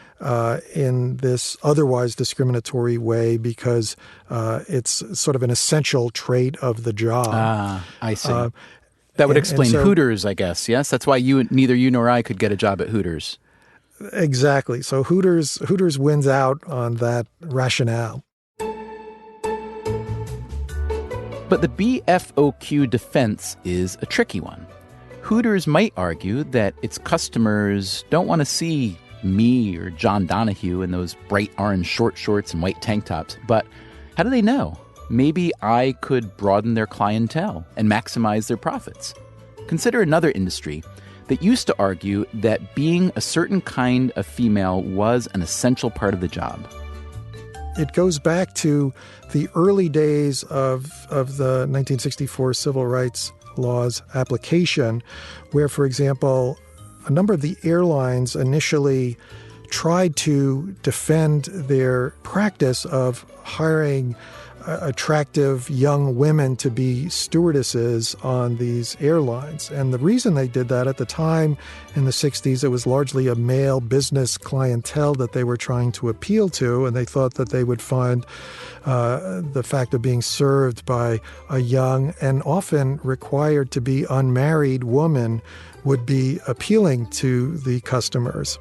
in this otherwise discriminatory way because it's sort of an essential trait of the job. Ah, I see. That would explain Hooters, I guess, yes? That's why neither you nor I could get a job at Hooters. Exactly. So Hooters wins out on that rationale. But the BFOQ defense is a tricky one. Hooters might argue that its customers don't want to see me or John Donahue in those bright orange short shorts and white tank tops. But how do they know? Maybe I could broaden their clientele and maximize their profits. Consider another industry that used to argue that being a certain kind of female was an essential part of the job. It goes back to the early days of the 1964 Civil Rights Laws application, where, for example, a number of the airlines initially tried to defend their practice of hiring attractive young women to be stewardesses on these airlines. And the reason they did that at the time in the 60s, it was largely a male business clientele that they were trying to appeal to, and they thought that they would find the fact of being served by a young and often required to be unmarried woman would be appealing to the customers.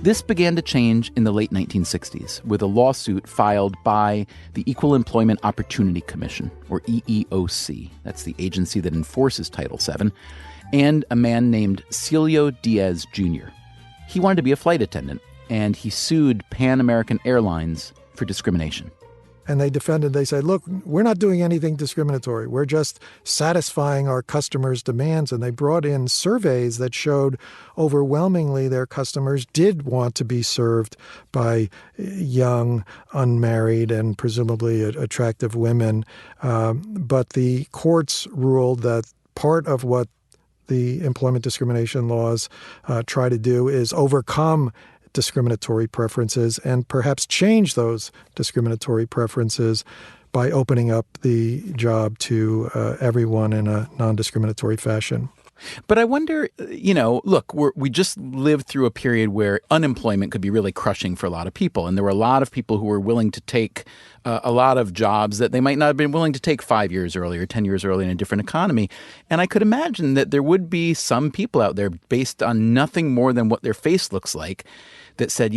This began to change in the late 1960s with a lawsuit filed by the Equal Employment Opportunity Commission, or EEOC. That's the agency that enforces Title VII, and a man named Celio Diaz Jr. He wanted to be a flight attendant, and he sued Pan American Airlines for discrimination. And they defended, they said, look, we're not doing anything discriminatory. We're just satisfying our customers' demands. And they brought in surveys that showed overwhelmingly their customers did want to be served by young, unmarried, and presumably attractive women. But the courts ruled that part of what the employment discrimination laws try to do is overcome discriminatory preferences and perhaps change those discriminatory preferences by opening up the job to everyone in a non-discriminatory fashion. But I wonder, look, we just lived through a period where unemployment could be really crushing for a lot of people. And there were a lot of people who were willing to take a lot of jobs that they might not have been willing to take 5 years earlier, 10 years earlier in a different economy. And I could imagine that there would be some people out there based on nothing more than what their face looks like that said,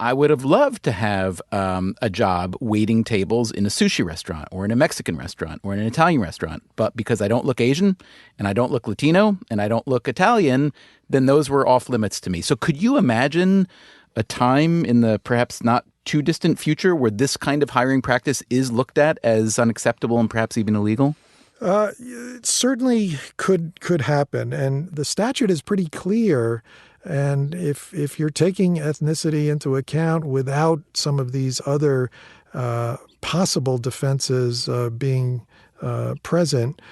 I would have loved to have a job waiting tables in a sushi restaurant or in a Mexican restaurant or in an Italian restaurant. But because I don't look Asian and I don't look Latino and I don't look Italian, then those were off limits to me. So could you imagine a time in the perhaps not too distant future where this kind of hiring practice is looked at as unacceptable and perhaps even illegal? It certainly could happen, and the statute is pretty clear. And if you're taking ethnicity into account without some of these other possible defenses being present,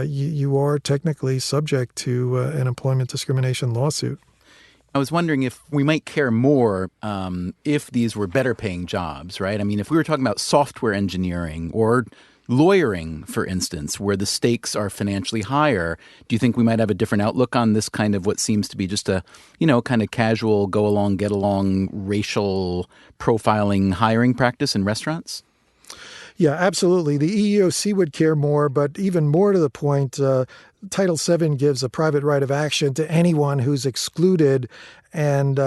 you are technically subject to an employment discrimination lawsuit. I was wondering if we might care more if these were better paying jobs, right? I mean, if we were talking about software engineering or lawyering, for instance, where the stakes are financially higher, do you think we might have a different outlook on this kind of what seems to be just a, kind of casual, go along, get along, racial profiling hiring practice in restaurants? Yeah, absolutely. The EEOC would care more, but even more to the point, Title VII gives a private right of action to anyone who's excluded, and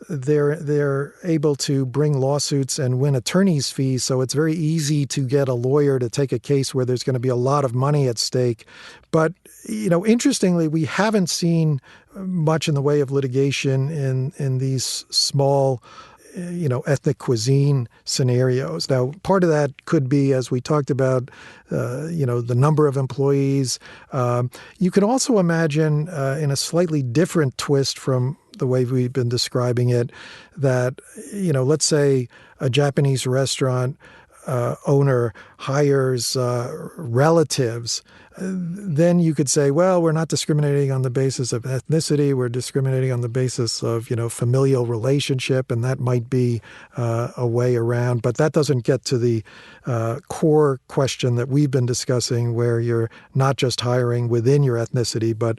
they're able to bring lawsuits and win attorney's fees. So it's very easy to get a lawyer to take a case where there's going to be a lot of money at stake. But, interestingly, we haven't seen much in the way of litigation in these small ethnic cuisine scenarios. Now, part of that could be, as we talked about, the number of employees. You can also imagine in a slightly different twist from the way we've been describing it, that, let's say a Japanese restaurant owner hires relatives. Then you could say, well, we're not discriminating on the basis of ethnicity. We're discriminating on the basis of, familial relationship, and that might be a way around. But that doesn't get to the core question that we've been discussing, where you're not just hiring within your ethnicity, but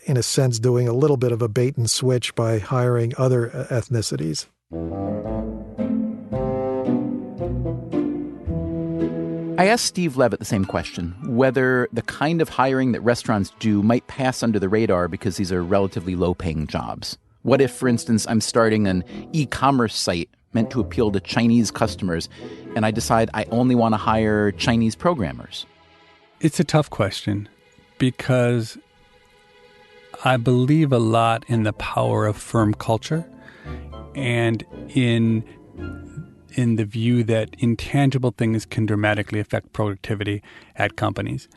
in a sense doing a little bit of a bait and switch by hiring other ethnicities. I asked Steve Levitt the same question, whether the kind of hiring that restaurants do might pass under the radar because these are relatively low-paying jobs. What if, for instance, I'm starting an e-commerce site meant to appeal to Chinese customers, and I decide I only want to hire Chinese programmers? It's a tough question because I believe a lot in the power of firm culture and in the view that intangible things can dramatically affect productivity at companies.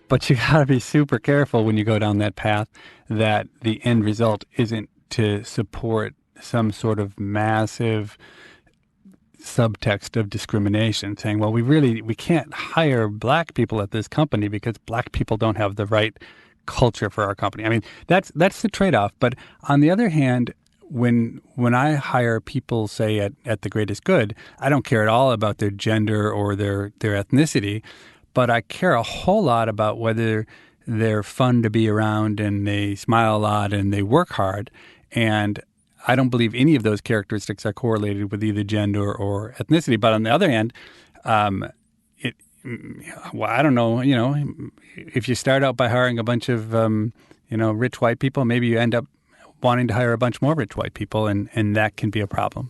But you got to be super careful when you go down that path that the end result isn't to support some sort of massive subtext of discrimination, saying, well, we can't hire black people at this company because black people don't have the right culture for our company. I mean, that's the trade-off. But on the other hand, when I hire people, say, at The Greatest Good, I don't care at all about their gender or their ethnicity, but I care a whole lot about whether they're fun to be around and they smile a lot and they work hard. And I don't believe any of those characteristics are correlated with either gender or ethnicity. But on the other hand, I don't know, if you start out by hiring a bunch of, rich white people, maybe you end up wanting to hire a bunch more rich white people, and that can be a problem.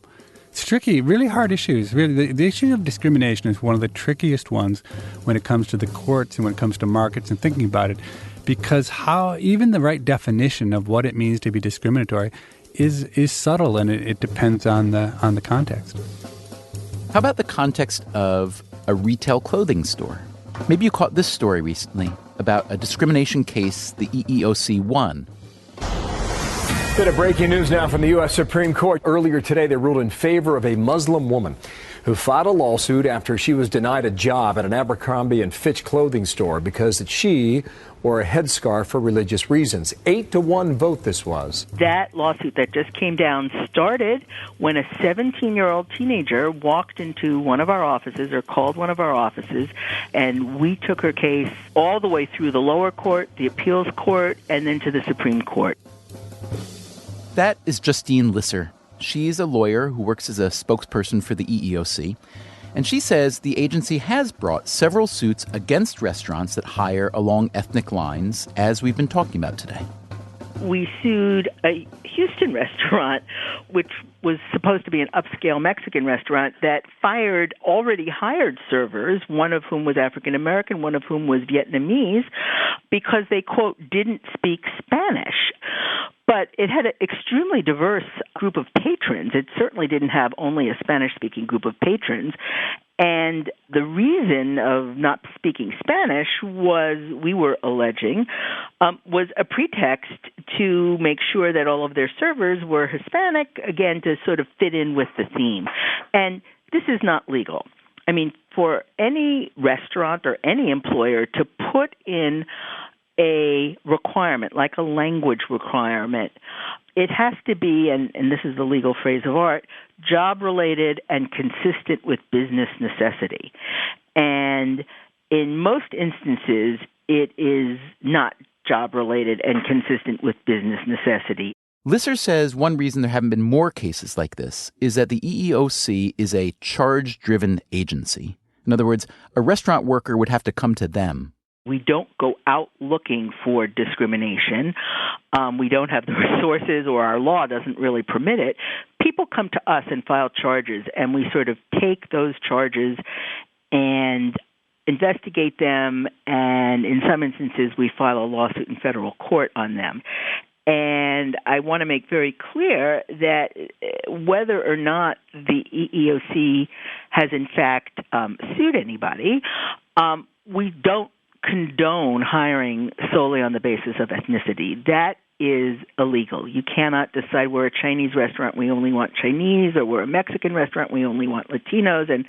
It's tricky, really hard issues. Really, the issue of discrimination is one of the trickiest ones when it comes to the courts and when it comes to markets and thinking about it, because how even the right definition of what it means to be discriminatory is subtle, and it depends on the context. How about the context of a retail clothing store? Maybe you caught this story recently about a discrimination case the EEOC won. Bit of breaking news now from the U.S. Supreme Court. Earlier today, they ruled in favor of a Muslim woman who filed a lawsuit after she was denied a job at an Abercrombie & Fitch clothing store because she wore a headscarf for religious reasons. 8-1 vote this was. That lawsuit that just came down started when a 17-year-old teenager walked into one of our offices or called one of our offices, and we took her case all the way through the lower court, the appeals court, and then to the Supreme Court. That is Justine Lisser. She's a lawyer who works as a spokesperson for the EEOC, and she says the agency has brought several suits against restaurants that hire along ethnic lines, as we've been talking about today. We sued a Houston restaurant, which was supposed to be an upscale Mexican restaurant, that fired already hired servers, one of whom was African American, one of whom was Vietnamese, because they, quote, didn't speak Spanish. But it had an extremely diverse group of patrons. It certainly didn't have only a Spanish-speaking group of patrons. And the reason of not speaking Spanish was, we were alleging, was a pretext to make sure that all of their servers were Hispanic, again, to sort of fit in with the theme. And this is not legal. I mean, for any restaurant or any employer to put in a requirement, like a language requirement, it has to be, and this is the legal phrase of art, job-related and consistent with business necessity. And in most instances, it is not job-related and consistent with business necessity. Lisser says one reason there haven't been more cases like this is that the EEOC is a charge-driven agency. In other words, a restaurant worker would have to come to them. We don't go out looking for discrimination. We don't have the resources, or our law doesn't really permit it. People come to us and file charges, and we sort of take those charges and investigate them, and in some instances we file a lawsuit in federal court on them. And I want to make very clear that whether or not the EEOC has in fact sued anybody, we don't condone hiring solely on the basis of ethnicity. That is illegal. You cannot decide we're a Chinese restaurant, we only want Chinese, or we're a Mexican restaurant, we only want Latinos. And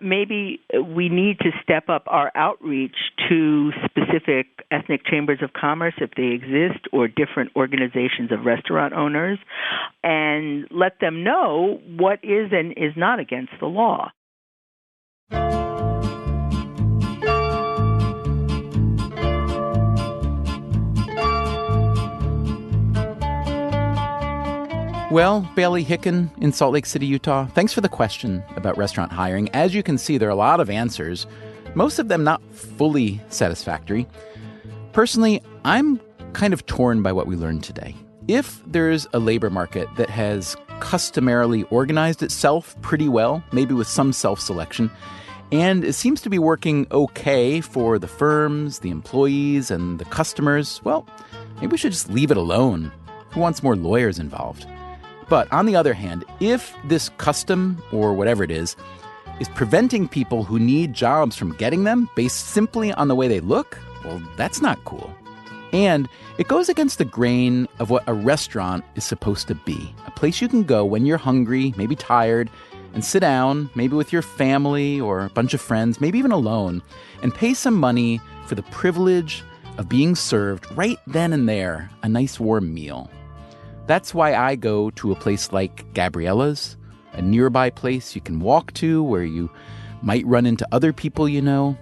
maybe we need to step up our outreach to specific ethnic chambers of commerce, if they exist, or different organizations of restaurant owners, and let them know what is and is not against the law. Well, Bailey Hicken in Salt Lake City, Utah, thanks for the question about restaurant hiring. As you can see, there are a lot of answers, most of them not fully satisfactory. Personally, I'm kind of torn by what we learned today. If there's a labor market that has customarily organized itself pretty well, maybe with some self-selection, and it seems to be working okay for the firms, the employees, and the customers, well, maybe we should just leave it alone. Who wants more lawyers involved? But on the other hand, if this custom, or whatever it is preventing people who need jobs from getting them based simply on the way they look, well, that's not cool. And it goes against the grain of what a restaurant is supposed to be. A place you can go when you're hungry, maybe tired, and sit down, maybe with your family or a bunch of friends, maybe even alone, and pay some money for the privilege of being served right then and there a nice warm meal. That's why I go to a place like Gabriella's, a nearby place you can walk to where you might run into other people you know.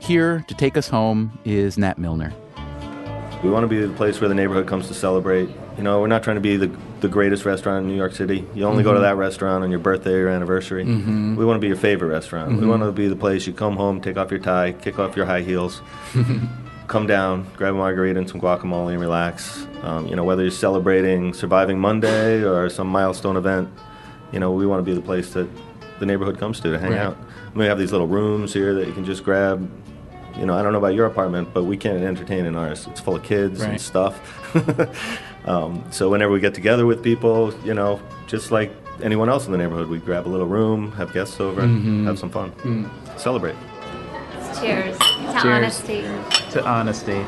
Here to take us home is Nat Milner. We want to be the place where the neighborhood comes to celebrate. You know, we're not trying to be the greatest restaurant in New York City. You only go to that restaurant on your birthday or anniversary. We want to be your favorite restaurant. We want to be the place you come home, take off your tie, kick off your high heels, come down, grab a margarita and some guacamole and relax. Whether you're celebrating Surviving Monday or some milestone event, we want to be the place that the neighborhood comes to hang out. We have these little rooms here that you can just grab. I don't know about your apartment, but we can't entertain in ours. It's full of kids and stuff. So whenever we get together with people, just like anyone else in the neighborhood, we grab a little room, have guests over, and have some fun. Celebrate. Cheers to honesty. To honesty.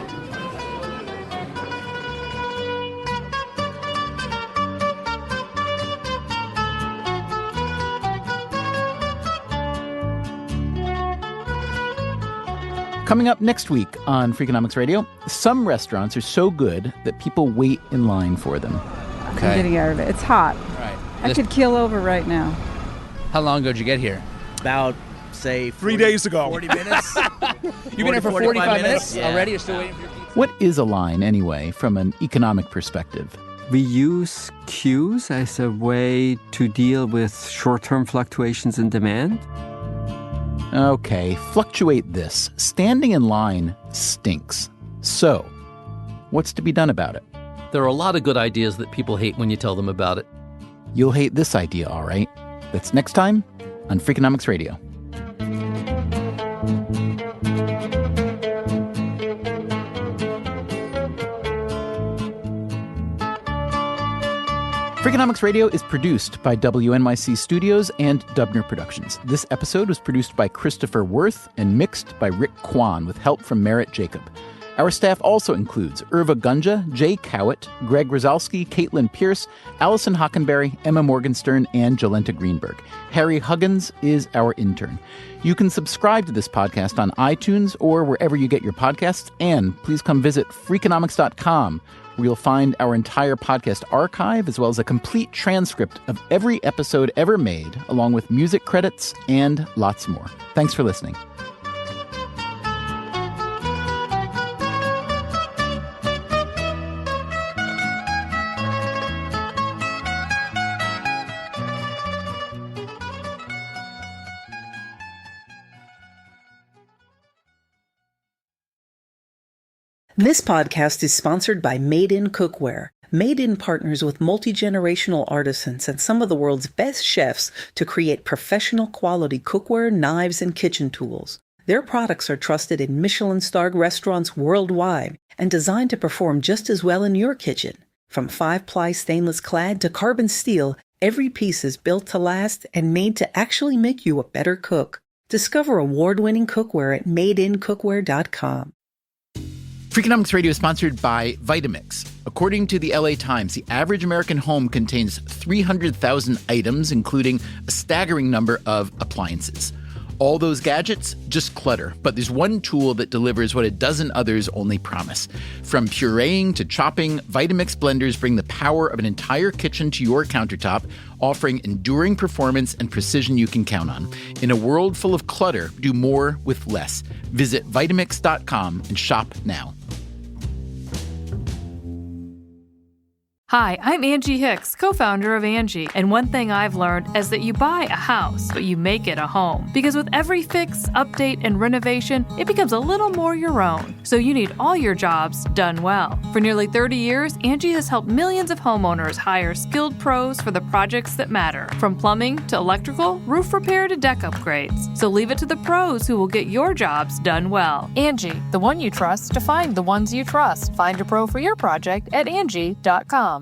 Coming up next week on Freakonomics Radio, some restaurants are so good that people wait in line for them. Okay. I'm getting out of it. It's hot. Right. I could keel over right now. How long ago did you get here? About, say, 3 days ago. 40 minutes. You've been here for 45 minutes already? You're still waiting for your pizza? What is a line, anyway, from an economic perspective? We use queues as a way to deal with short-term fluctuations in demand. Okay, fluctuate this. Standing in line stinks. So, what's to be done about it? There are a lot of good ideas that people hate when you tell them about it. You'll hate this idea, all right. That's next time on Freakonomics Radio. Freakonomics Radio is produced by WNYC Studios and Dubner Productions. This episode was produced by Christopher Worth and mixed by Rick Kwan with help from Merritt Jacob. Our staff also includes Irva Gunja, Jay Cowett, Greg Rozalski, Caitlin Pierce, Allison Hockenberry, Emma Morgenstern, and Jolenta Greenberg. Harry Huggins is our intern. You can subscribe to this podcast on iTunes or wherever you get your podcasts, and please come visit Freakonomics.com, where you'll find our entire podcast archive as well as a complete transcript of every episode ever made, along with music credits and lots more. Thanks for listening. This podcast is sponsored by Made In Cookware. Made In partners with multi-generational artisans and some of the world's best chefs to create professional quality cookware, knives, and kitchen tools. Their products are trusted in Michelin-starred restaurants worldwide and designed to perform just as well in your kitchen. From 5-ply stainless clad to carbon steel, every piece is built to last and made to actually make you a better cook. Discover award-winning cookware at madeincookware.com. Freakonomics Radio is sponsored by Vitamix. According to the LA Times, the average American home contains 300,000 items, including a staggering number of appliances. All those gadgets, just clutter. But there's one tool that delivers what a dozen others only promise. From pureeing to chopping, Vitamix blenders bring the power of an entire kitchen to your countertop, offering enduring performance and precision you can count on. In a world full of clutter, do more with less. Visit Vitamix.com and shop now. Hi, I'm Angie Hicks, co-founder of Angie, and one thing I've learned is that you buy a house, but you make it a home. Because with every fix, update, and renovation, it becomes a little more your own. So you need all your jobs done well. For nearly 30 years, Angie has helped millions of homeowners hire skilled pros for the projects that matter. From plumbing to electrical, roof repair to deck upgrades. So leave it to the pros who will get your jobs done well. Angie, the one you trust to find the ones you trust. Find a pro for your project at Angie.com.